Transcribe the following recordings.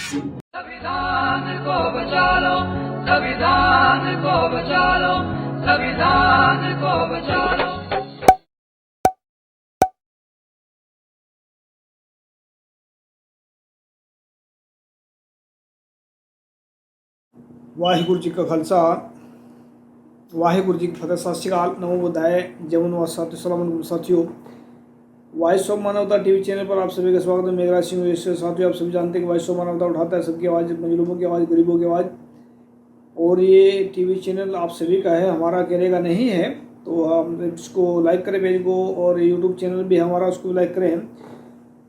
संविधान को बचा लो, संविधान को बचा लो, संविधान को बचा लो। वाहिगुरु जी का खालसा वाहिगुरु जी की फतेह। सत श्री अकाल, नमो बुद्धाय, जय मनोवास साथियों साथियों। वॉइस ऑफ मानवता टीवी चैनल पर आप सभी का स्वागत है। मेघराज सिंह साथियों, आप सभी जानते हैं कि वॉइस ऑफ मानवता उठाता है सबकी आवाज़, मजलूमों की आवाज़, गरीबों की आवाज़। और ये टीवी चैनल आप सभी का है, हमारा अकेले का नहीं है। तो हम इसको लाइक करें पेज को, और यूट्यूब चैनल भी हमारा, उसको लाइक करें।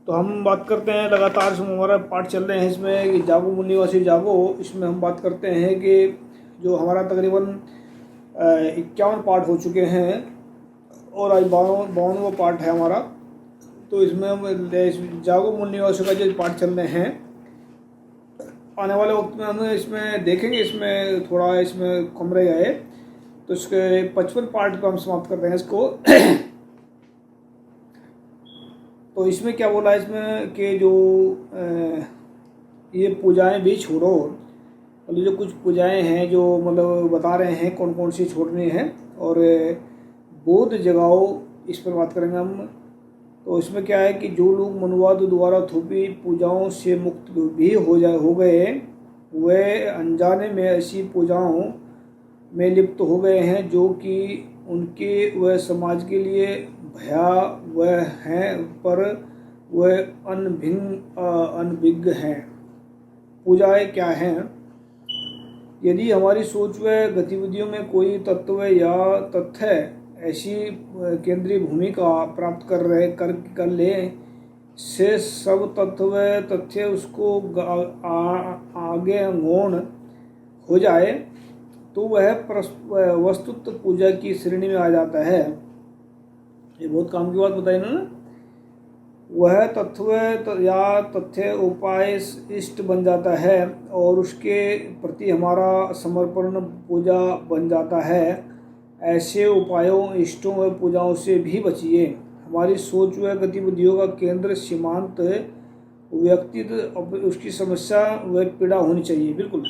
तो हम बात करते हैं लगातार, हमारा पाठ चल रहे हैं इसमें कि जागो मुनि निवासी जागो। इसमें हम बात करते हैं कि जो हमारा तकरीबन 51 पाठ हो चुके हैं और आज 52वां पाठ है हमारा। तो इसमें हम जागो मुनि निवासी का जो पाठ चल रहे हैं, आने वाले वक्त में हम इसमें देखेंगे, इसमें थोड़ा इसमें कम रह गए तो इसके 55 पार्ट को हम समाप्त करते हैं इसको। तो इसमें क्या बोला इसमें कि जो ये पूजाएं भी छोड़ो, मतलब जो कुछ पूजाएं हैं जो मतलब बता रहे हैं कौन कौन सी छोड़नी है, और बोध जगाओ, इस पर बात करेंगे हम। तो इसमें क्या है कि जो लोग मनुवाद द्वारा थोपी पूजाओं से मुक्त भी हो गए, वे अनजाने में ऐसी पूजाओं में लिप्त हो गए हैं जो कि उनके व समाज के लिए भयावह हैं, पर वह अनभिज्ञ हैं। पूजाएं क्या हैं? यदि हमारी सोच व गतिविधियों में कोई तत्व या तथ्य ऐसी केंद्रीय भूमिका प्राप्त कर ले से सब तत्व तथ्य उसको आगे गौण हो जाए, तो वह वस्तुत पूजा की श्रेणी में आ जाता है। ये बहुत काम की बात बताई इन्होंने। वह तत्व या तथ्य उपाय इष्ट बन जाता है और उसके प्रति हमारा समर्पण पूजा बन जाता है। ऐसे उपायों, इष्टों व पूजाओं से भी बचिए। हमारी सोच व गतिविधियों का केंद्र सीमांत व्यक्तित्व, उसकी समस्या व पीड़ा होनी चाहिए। बिल्कुल,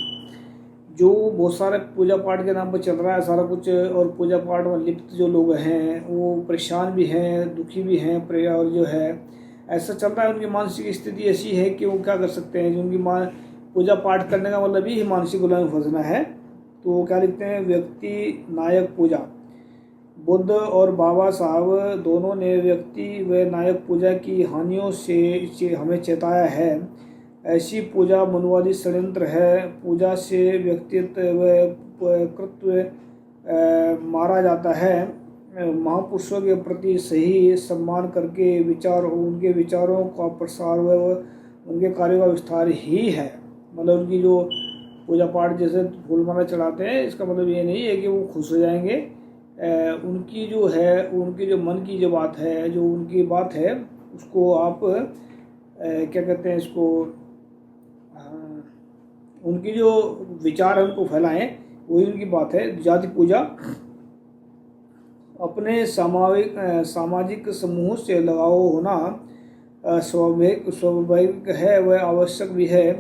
जो बहुत सारे पूजा पाठ के नाम पर चल रहा है सारा कुछ, और पूजा पाठ में लिप्त जो लोग हैं वो परेशान भी हैं, दुखी भी हैं, और जो है ऐसा चल रहा है। उनकी मानसिक स्थिति ऐसी है कि वो क्या कर सकते हैं। जो उनकी पूजा पाठ करने का मतलब ही मानसिक गुलामी फंसना है। तो वो क्या लिखते हैं, व्यक्ति नायक पूजा। बुद्ध और बाबा साहब दोनों ने व्यक्ति व नायक पूजा की हानियों से हमें चेताया है। ऐसी पूजा मनुवादी षड्यंत्र है। पूजा से व्यक्तित्व व कृत्व मारा जाता है। महापुरुषों के प्रति सही सम्मान करके उनके विचारों का प्रसार व उनके कार्यों का विस्तार ही है। मतलब उनकी जो पूजा पाठ जैसे फूल माला चढ़ाते हैं, इसका मतलब ये नहीं है कि वो खुश हो जाएंगे। उनकी जो है, उनकी जो मन की जो बात है, जो उनकी बात है, उसको आप क्या कहते हैं इसको, उनकी जो विचार है उनको फैलाएं, वही उनकी बात है। जाति पूजा अपने सामाजिक समूह से लगाव होना स्वाभाविक है, वह आवश्यक भी है,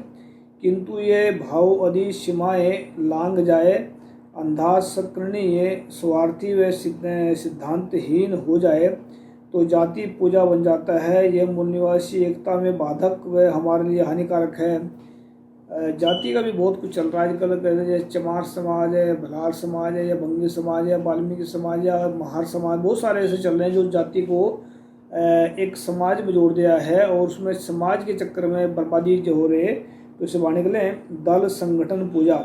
किंतु ये भाव यदि सीमाएं लांघ जाए, अंधाशकरणीय, स्वार्थी व सिद्धांतहीन हो जाए, तो जाति पूजा बन जाता है। यह मूल निवासी एकता में बाधक व हमारे लिए हानिकारक है। जाति का भी बहुत कुछ चल रहा है आजकल, जैसे चमार समाज है, भलार समाज है, या बंगी समाज है, वाल्मीकि समाज या महार समाज, बहुत सारे ऐसे चल रहे हैं जो जाति को एक समाज में जोड़ दिया है, और उसमें समाज के चक्कर में बर्बादी जो हो रही है। तो इसे बाहर निकले। दल संगठन पूजा।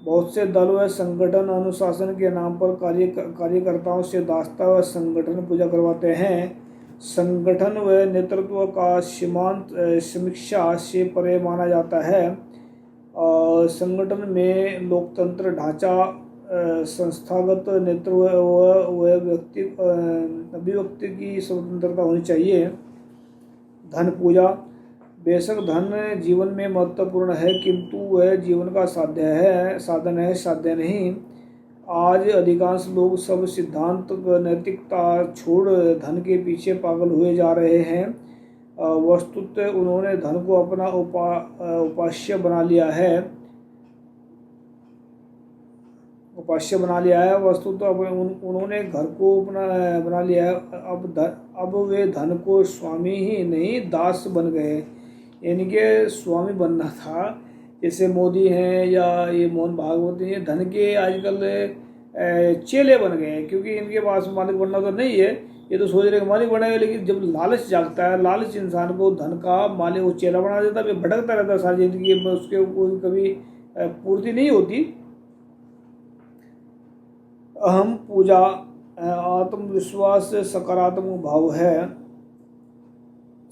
बहुत से दल व संगठन अनुशासन के नाम पर कार्यकर्ताओं से दास्ता व संगठन पूजा करवाते हैं। संगठन व नेतृत्व का सीमांत समीक्षा से परे माना जाता है। संगठन में लोकतंत्र ढांचा, संस्थागत नेतृत्व व अभिव्यक्ति की स्वतंत्रता होनी चाहिए। धन पूजा। बेशक धन जीवन में महत्वपूर्ण है, किंतु वह जीवन का साधन है, साध्य नहीं। आज अधिकांश लोग सब सिद्धांत नैतिकता छोड़ धन के पीछे पागल हुए जा रहे हैं। वस्तुतः उन्होंने धन को अपना उपास्य बना लिया है, वस्तुतः उन्होंने घर को अपना बना लिया है। अब वे धन को स्वामी ही नहीं दास बन गए। इनके स्वामी बनना था, जैसे मोदी हैं या ये मोहन भागवत, ये धन के आजकल चेले बन गए हैं, क्योंकि इनके पास मालिक बनना तो नहीं है, ये तो सोच रहे हैं मालिक बनेगा। लेकिन जब लालच जागता है, लालच इंसान को धन का मालिक वो चेला बना देता है, भटकता रहता है सारी जिंदगी में, उसके कोई कभी पूर्ति नहीं होती। अहम पूजा आत्मविश्वास सकारात्मक भाव है,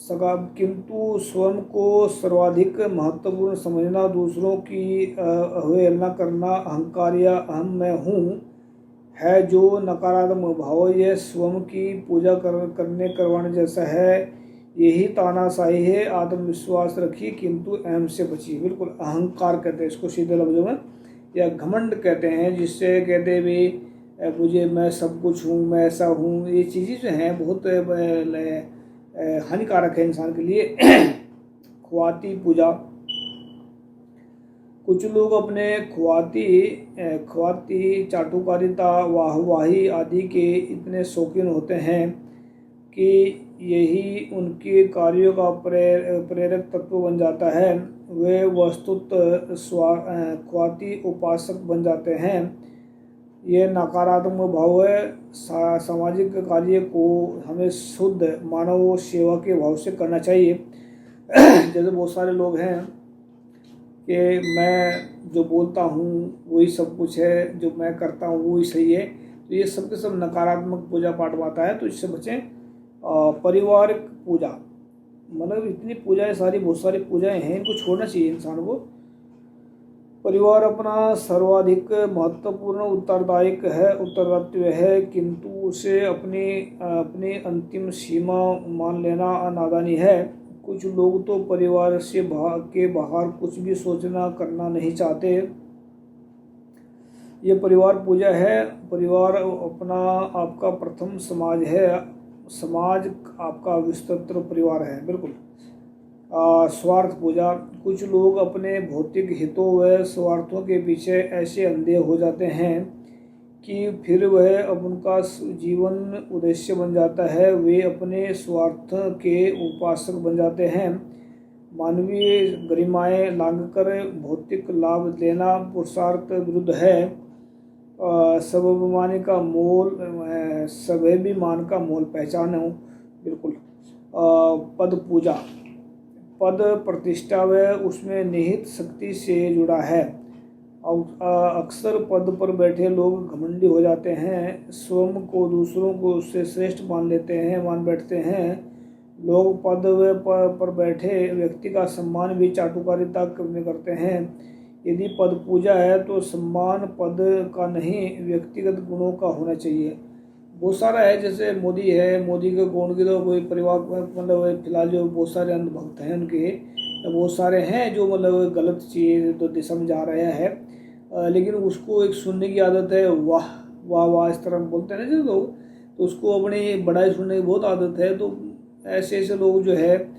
किंतु स्वयं को सर्वाधिक महत्वपूर्ण समझना, दूसरों की अवहेलना करना अहंकार या अहम मैं हूँ है जो नकारात्मक भाव। यह स्वयं की पूजा करने करवाने जैसा है, यही तानाशाही है। आत्मविश्वास रखिए किंतु अहम से बचिए। बिल्कुल अहंकार कहते हैं इसको सीधे लफ्जों में, या घमंड कहते हैं, जिससे कहते भी मुझे मैं सब कुछ हूँ, मैं ऐसा हूँ। ये चीज़ें जो हैं बहुत हानिकारक है इंसान के लिए। ख्वाती पूजा, कुछ लोग अपने ख्वाती चाटुकारिता वाहवाही आदि के इतने शौकीन होते हैं कि यही उनके कार्यों का प्रेरक तत्व बन जाता है। वे वस्तुतः ख्वाती उपासक बन जाते हैं। ये नकारात्मक भाव है। सामाजिक कार्य को हमें शुद्ध मानव सेवा के भाव से करना चाहिए। जैसे बहुत सारे लोग हैं कि मैं जो बोलता हूँ वही सब कुछ है, जो मैं करता हूँ वही सही है, तो ये सब के सब नकारात्मक पूजा पाठ आता है, तो इससे बचें। पारिवारिक पूजा, मतलब इतनी पूजाएं सारी, बहुत सारी पूजाएं हैं, इनको छोड़ना चाहिए इंसान को। परिवार अपना सर्वाधिक महत्वपूर्ण उत्तरदायित्व है, किंतु उसे अपनी अंतिम सीमा मान लेना नादानी है। कुछ लोग तो परिवार से के बाहर कुछ भी सोचना करना नहीं चाहते। ये परिवार पूजा है। परिवार अपना आपका प्रथम समाज है, समाज आपका विस्तृत परिवार है। बिल्कुल। स्वार्थ पूजा, कुछ लोग अपने भौतिक हितों व स्वार्थों के पीछे ऐसे अंधे हो जाते हैं कि फिर वह अब उनका जीवन उद्देश्य बन जाता है। वे अपने स्वार्थ के उपासक बन जाते हैं। मानवीय गरिमाएं लांघकर भौतिक लाभ लेना पुरुषार्थ विरुद्ध है। स्वाभिमान का मोल पहचानो। बिल्कुल। पद पूजा, पद प्रतिष्ठा व उसमें निहित शक्ति से जुड़ा है। अक्सर पद पर बैठे लोग घमंडी हो जाते हैं, स्वयं को दूसरों को उससे श्रेष्ठ मान बैठते हैं। लोग पद पर बैठे व्यक्ति का सम्मान भी चाटुकारिता में करते हैं। यदि पद पूजा है तो सम्मान पद का नहीं, व्यक्तिगत गुणों का होना चाहिए। बहुत सारा है, जैसे मोदी है, मोदी के गुण की तो कोई परिवार मतलब फिलहाल जो बहुत सारे अंधभक्त हैं उनके, बहुत सारे हैं जो मतलब गलत चीज़ तो दिशा में जा रहे हैं, लेकिन उसको एक सुनने की आदत है, वाह वाह वाह इस तरह बोलते हैं ना जो लोग, तो उसको अपनी बड़ाई सुनने की बहुत आदत है। तो ऐसे ऐसे लोग जो है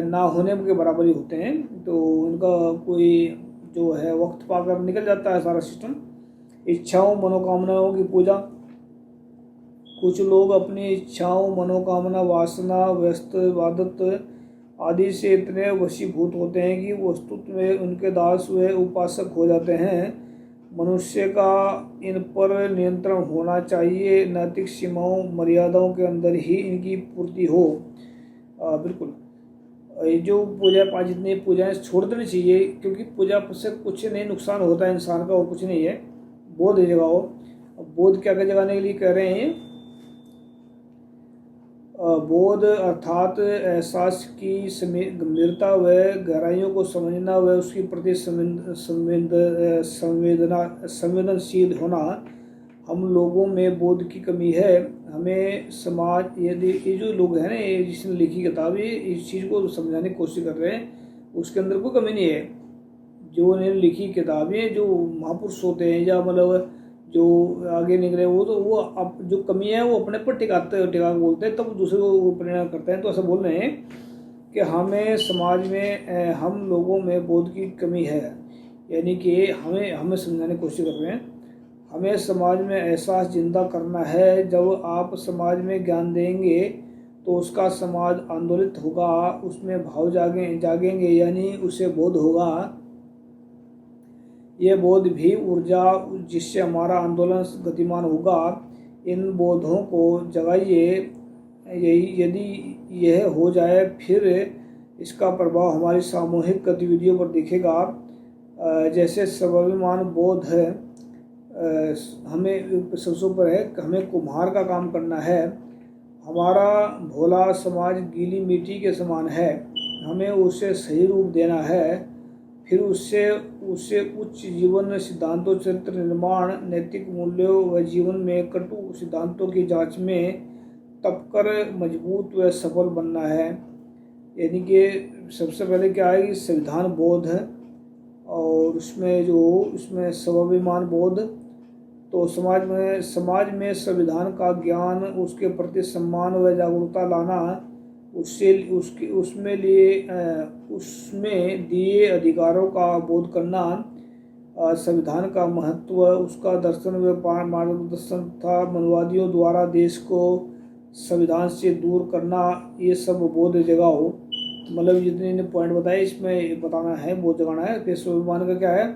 ना होने के बराबर ही होते हैं, तो उनका कोई जो है वक्त पाकर निकल जाता है सारा सिस्टम। इच्छाओं मनोकामनाओं की पूजा, कुछ लोग अपनी इच्छाओं मनोकामना वासना व्यस्तवादत आदि से इतने वशीभूत होते हैं कि वस्तुतः में उनके दास व उपासक हो जाते हैं। मनुष्य का इन पर नियंत्रण होना चाहिए, नैतिक सीमाओं मर्यादाओं के अंदर ही इनकी पूर्ति हो। बिल्कुल। ये जो पूजा जितनी पूजाएं छोड़ देनी चाहिए, क्योंकि पूजा से कुछ नहीं नुकसान होता है इंसान का, और कुछ नहीं है। बोध जगाओ। बोध क्या जगाने के लिए कह रहे हैं? बोध अर्थात एहसास की गंभीरता व गहराइयों को समझना व उसके प्रति संवेदनशील होना। हम लोगों में बोध की कमी है। हमें समाज, यदि ये जो लोग हैं ना, ये जिसने लिखी किताब, ये इस चीज़ को समझाने की कोशिश कर रहे हैं, उसके अंदर कोई कमी नहीं है। जो उन्होंने लिखी किताबें, जो महापुरुष होते हैं या मतलब जो आगे निकले, वो तो वो अब जो कमी है वो अपने पर टिका बोलते हैं, तब दूसरे को प्रेरणा करते हैं। तो ऐसा बोल रहे हैं कि हमें समाज में हम लोगों में बोध की कमी है, यानी कि हमें समझाने की कोशिश कर रहे हैं। हमें समाज में एहसास जिंदा करना है। जब आप समाज में ज्ञान देंगे तो उसका समाज आंदोलित होगा, उसमें भाव जागेंगे, यानी उसे बोध होगा। ये बोध भी ऊर्जा जिससे हमारा आंदोलन गतिमान होगा। इन बोधों को जगाइए। यदि यह हो जाए फिर इसका प्रभाव हमारी सामूहिक गतिविधियों पर दिखेगा। जैसे स्वाभिमान बोध है, हमें सबसे ऊपर है, हमें कुम्हार का काम करना है। हमारा भोला समाज गीली मिट्टी के समान है, हमें उसे सही रूप देना है। फिर उससे उच्च जीवन सिद्धांतों, चरित्र निर्माण, नैतिक मूल्यों व जीवन में कटु सिद्धांतों की जांच में तपकर मजबूत व सफल बनना है। यानी कि सबसे पहले क्या है कि संविधान बोध है, और इसमें स्वाभिमान बोध। तो समाज में संविधान का ज्ञान, उसके प्रति सम्मान व जागरूकता लाना, उसमें दिए अधिकारों का बोध करना, संविधान का महत्व, उसका दर्शन व मार्गदर्शन था मनवादियों द्वारा देश को संविधान से दूर करना, ये सब बोध जगाओ। मतलब जितने पॉइंट बताए इसमें बताना है, बोध जगाना है। फिर स्वाभिमान का क्या है?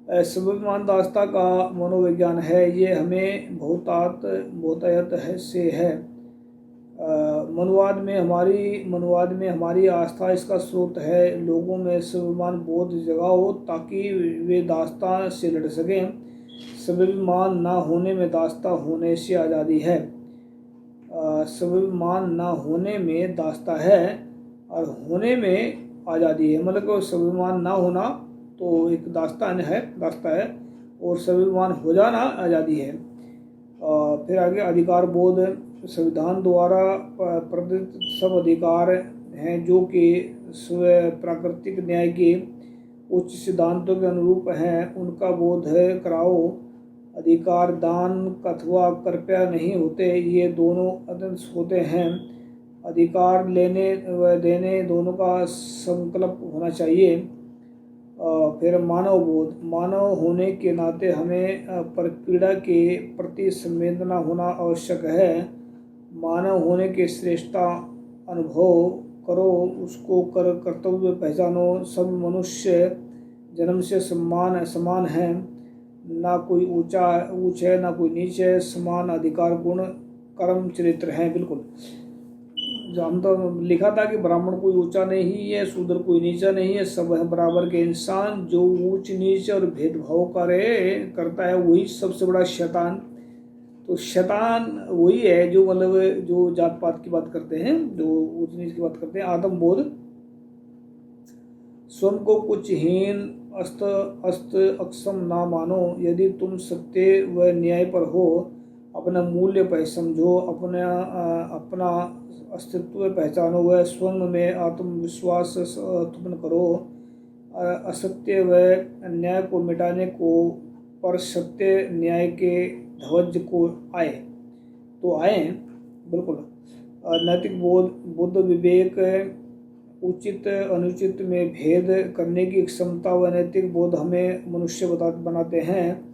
स्वाभिमान दास्ता का मनोविज्ञान है। ये हमें बहुतायत से है। मनुवाद में हमारी आस्था इसका स्रोत है। लोगों में स्वाभिमान बोध जगाओ ताकि वे दास्ता से लड़ सकें। स्वाभिमान ना होने में दास्ता होने से आज़ादी है। स्वाभिमान ना होने में दास्ता है और होने में आज़ादी है। मतलब स्वाभिमान ना होना तो एक दास्ता है, और स्वाभिमान हो जाना आज़ादी है। फिर आगे अधिकार बोध। संविधान द्वारा प्रदत्त सब अधिकार हैं जो कि स्व प्राकृतिक न्याय के उच्च सिद्धांतों के अनुरूप हैं, उनका बोध कराओ। अधिकार दान अथवा कृपया नहीं होते, ये दोनों आदर्श होते हैं। अधिकार लेने व देने दोनों का संकल्प होना चाहिए। फिर मानव बोध। मानव होने के नाते हमें परपीड़ा के प्रति संवेदना होना आवश्यक है। मानव होने के श्रेष्ठता अनुभव करो, उसको कर्तव्य पहचानो। सब मनुष्य जन्म से समान हैं, ना कोई ऊंच है ना कोई नीच है। समान अधिकार, गुण, कर्म, चरित्र हैं। बिल्कुल हम तो लिखा था कि ब्राह्मण कोई ऊंचा नहीं है, शूद्र कोई नीचा नहीं है, सब है बराबर के इंसान। जो ऊंच नीच और भेदभाव करता है वही सबसे बड़ा शैतान। तो शैतान वही है जो जो जात पात की बात करते हैं, जो ऊंच नीच की बात करते हैं। आत्मबोध। स्वयं को कुछ हीन अस्त अक्षम ना मानो। यदि तुम सत्य व न्याय पर हो, अपना मूल्य समझो, अपना अस्तित्व पहचानो व स्वयं में आत्मविश्वास उत्पन्न करो। असत्य व अन्याय को मिटाने को पर सत्य न्याय के ध्वज को आए। बिल्कुल। नैतिक बोध। बुद्ध विवेक, उचित अनुचित में भेद करने की क्षमता व नैतिक बोध हमें मनुष्य बनाते हैं।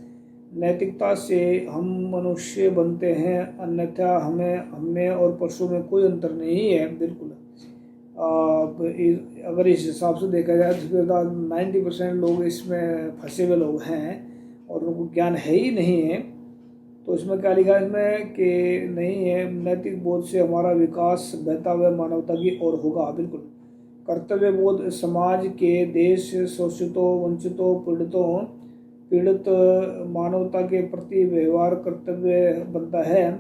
नैतिकता से हम मनुष्य बनते हैं, अन्यथा हमें और पशु में कोई अंतर नहीं है। बिल्कुल। अगर इस हिसाब से देखा जाए तो 90% लोग इसमें फंसे हुए लोग हैं और उनको ज्ञान है ही नहीं है। तो इसमें क्या लिखा है इसमें कि नहीं है, नैतिक बोध से हमारा विकास बेहतर व मानवता की ओर होगा। बिल्कुल। कर्तव्य बोध। समाज के, देश, शोषितों, वंचितों, पीड़ित मानवता के प्रति व्यवहार कर्तव्य बनता है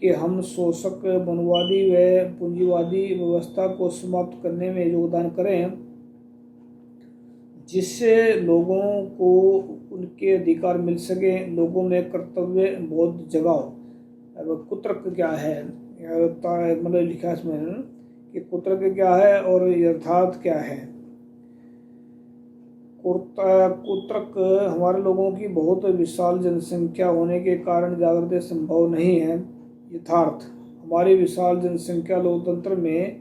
कि हम शोषक, मनवादी व पूंजीवादी व्यवस्था को समाप्त करने में योगदान करें, जिससे लोगों को उनके अधिकार मिल सके। लोगों में कर्तव्य बोध जगाओ। अब कुतर्क क्या है, मतलब लिखा इसमें कि कुतर्क क्या है और यथार्थ क्या है। कुतर्क हमारे लोगों की बहुत विशाल जनसंख्या होने के कारण जागृति संभव नहीं है। यथार्थ, हमारी विशाल जनसंख्या लोकतंत्र में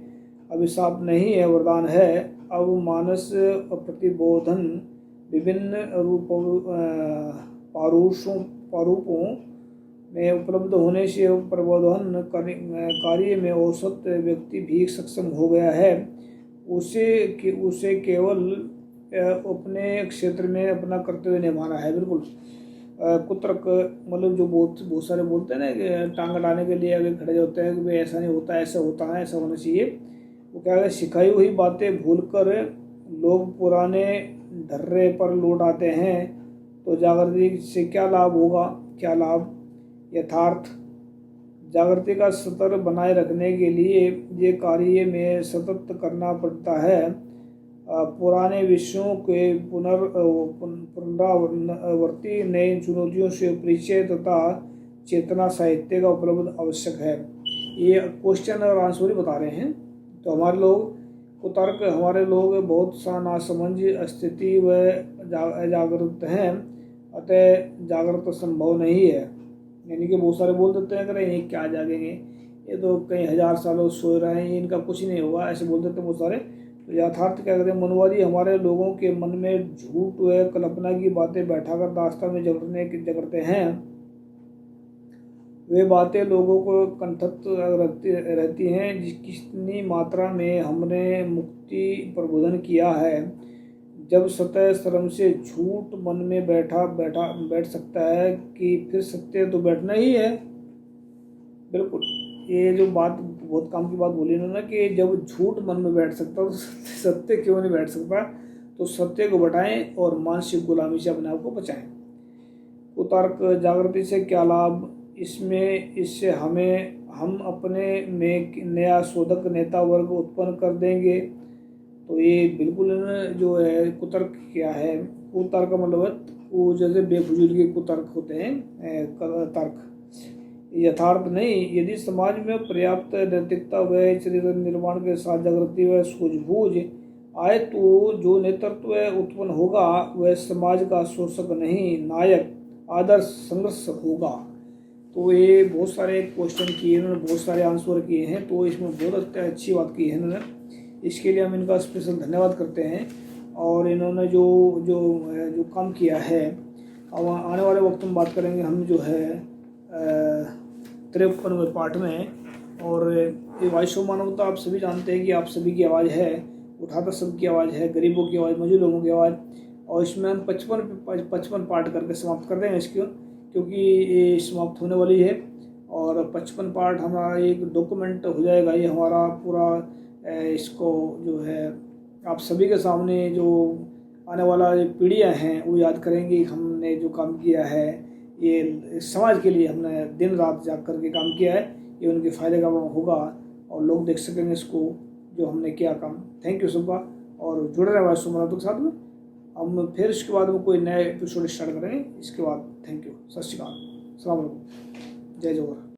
अभिशाप नहीं है, वरदान है। अब मानस प्रतिबोधन विभिन्न प्रारूपों में उपलब्ध होने से प्रबोधन कार्य में औसत व्यक्ति भी सक्षम हो गया है। उसे केवल अपने क्षेत्र में अपना कर्तव्य निभाना है। बिल्कुल कुतर्क मतलब जो बहुत सारे बोलते हैं ना कि टांग अड़ाने के लिए अगर खड़े होते हैं कि भाई ऐसा नहीं होता, ऐसा होता है, ऐसा होना चाहिए। वो क्या है, सिखाई हुई बातें भूलकर लोग पुराने ढर्रे पर लौट आते हैं। तो जागृति से क्या लाभ होगा? क्या लाभ? यथार्थ जागृति का स्तर बनाए रखने के लिए ये कार्य में सतत करना पड़ता है। पुराने विषयों के पुनरावर्ती नई चुनौतियों से परिचय तथा चेतना साहित्य का उपलब्ध आवश्यक है। ये क्वेश्चन और आंसर ही बता रहे हैं। तो हमारे लोग कुतर्क, हमारे लोग बहुत सा नासमझ स्थिति व जागृत हैं, अतः जागृत संभव नहीं है। यानी कि बहुत सारे बोल देते हैं कि ये क्या जागेंगे, ये तो कई हजार सालों सो रहे हैं, इनका कुछ नहीं होगा, ऐसे बोल देते हैं बहुत सारे। तो यथार्थ क्या कहते हैं? मनवादी हमारे लोगों के मन में झूठ व कल्पना की बातें बैठाकर दास्तां में जगड़ते हैं। वे बातें लोगों को कंठस्थ रहती हैं। कितनी मात्रा में हमने मुक्ति प्रबोधन किया है। जब सतह श्रम से झूठ मन में बैठ सकता है कि फिर सत्य तो बैठना ही है। बिल्कुल ये जो बात बहुत काम की बात बोली उन्होंने कि जब झूठ मन में बैठ सकता तो सत्य क्यों नहीं बैठ सकता। तो सत्य को बटाएं और मानसिक गुलामी से अपने आप को बचाएं। कुतर्क जागृति से क्या लाभ? इससे हम अपने में नया शोधक नेता वर्ग उत्पन्न कर देंगे। तो ये बिल्कुल जो है कुतर्क क्या है? कुतर्क मतलब वो जैसे बेफजूल के कुतर्क होते हैं, तर्क, यथार्थ नहीं। यदि समाज में पर्याप्त नैतिकता व चरित्र निर्माण के साथ जागृति व सूझबूझ आए तो जो नेतृत्व उत्पन्न होगा वह समाज का शोषक नहीं, नायक, आदर्श संघर्ष होगा। तो ये बहुत सारे क्वेश्चन किए इन्होंने, बहुत सारे आंसर किए हैं। तो इसमें बहुत अच्छी बात की है इन्होंने, इसके लिए हम इनका स्पेशल धन्यवाद करते हैं। और इन्होंने जो काम किया है। अब आने वाले वक्त में बात करेंगे हम जो है 53वें पार्ट में। और ये वॉइस ऑफ मानवता आप सभी जानते हैं कि आप सभी की आवाज़ है, उठाता सबकी आवाज़ है, गरीबों की आवाज़, मजदूर लोगों की आवाज़। और इसमें हम 55 पार्ट करके समाप्त कर देंगे इसको, क्योंकि ये समाप्त होने वाली है। और 55 पार्ट हमारा एक डॉक्यूमेंट हो जाएगा ये हमारा पूरा। इसको जो है आप सभी के सामने जो आने वाला पीढ़ियाँ हैं वो याद करेंगी हमने जो काम किया है। ये समाज के लिए हमने दिन रात जाग करके काम किया है। ये उनके फ़ायदे का होगा और लोग देख सकेंगे इसको जो हमने किया काम। थैंक यू सबका, और जुड़े रहे वॉइस ऑफ मानवता के साथ में। हम फिर इसके बाद में कोई नए एपिसोड स्टार्ट करेंगे इसके बाद। थैंक यू, सत श्री अकाल, अस्सलाम वालेकुम, जय जोहर।